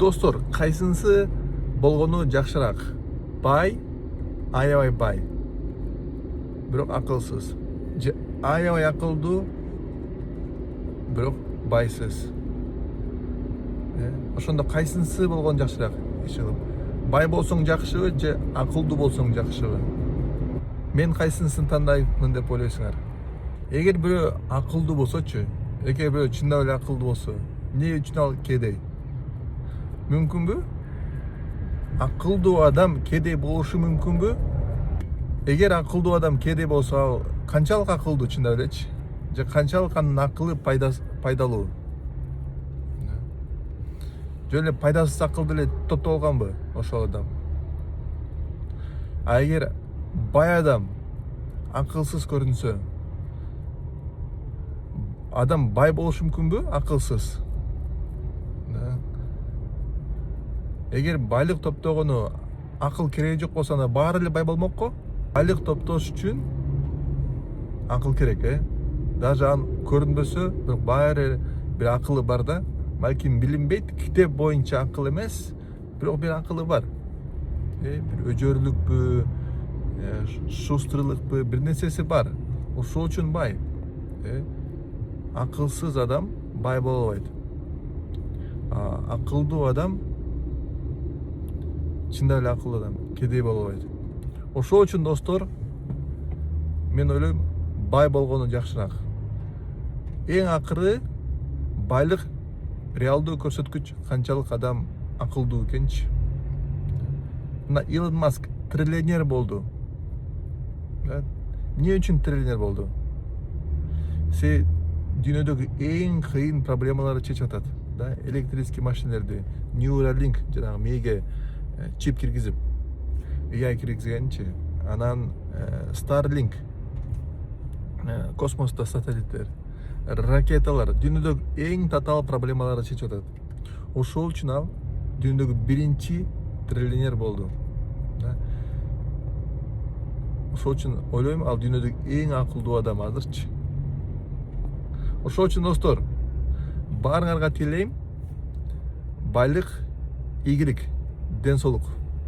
Достор, кайсынысы болгону жакшыраак? Бай, аябай бай, бирок акылсыз. Же аябай акылдуу, бирок байсыз. Ошондо кайсынысы болгон жакшыраак? Бай болсоң жакшыбы же акылдуу болсоң жакшыбы? Мен кайсынысын тандаймын деп ойлойсуңар? Эгер бирөө акылдуу болсочу, эгер бирөө чындап эле акылдуу болсо, эмне үчүн ал кедей? Мүмкүнбү? Акылдуу адам кедей болушу мүмкүнбү? Эгер акылдуу адам кедей болсо, ал канчалык акылдуу чындап элечи? Же канчалык анын акылы пайдалуу? Жөн эле пайдасыз акылды эле топтоп алганбы ошол адам? А эгер бай адам акылсыз көрүнсө, адам бай болушу мүмкүнбү? Акылсыз. Эгер байлык топтогону акыл кереги жок болсо, анда баары эле бай болмокко. Байлык топтош үчүн акыл керек, Даже ан көрүнбөсө, бирок баары бир акылы бар да. Балким билинбейт, китеп боюнча акыл эмес, бирок бир акылы бар. Бир өжөрлүкпү, шустрылыкпы, бир нерсеси бар. Ошол үчүн бай. Акылсыз адам бай боло албайт. Акылдуу адам, чындап эле акылдуу адам кедей боло албайт. Ошол үчүн достор, мен ойлойм, бай болгону жакшыраак. Эң акыры байлык реалдуу көрсөткүч канчалык адам акылдуу экенчи. Мына Илон Маск триллионер болду. Эмне үчүн триллионер болду? Дүйнөдөгү эң кыйын проблемаларды чечип атат. Электрический машинелерди, Neuralink, жанагы мээге чип киргизип, AI киргизгенчи, анан Starlink, космоста сателлиттер, ракеталар, дүйнөдөгү эң татаал проблемаларды чечип атат. Ошол үчүн ал дүйнөдөгү биринчи триллионер болду. Ошол үчүн ойлойм, ал дүйнөдөгү эң акылдуу адам азырчы. Ошол үчүн достор, баарыңарга тилейм байлык, ийгилик, ден соолук.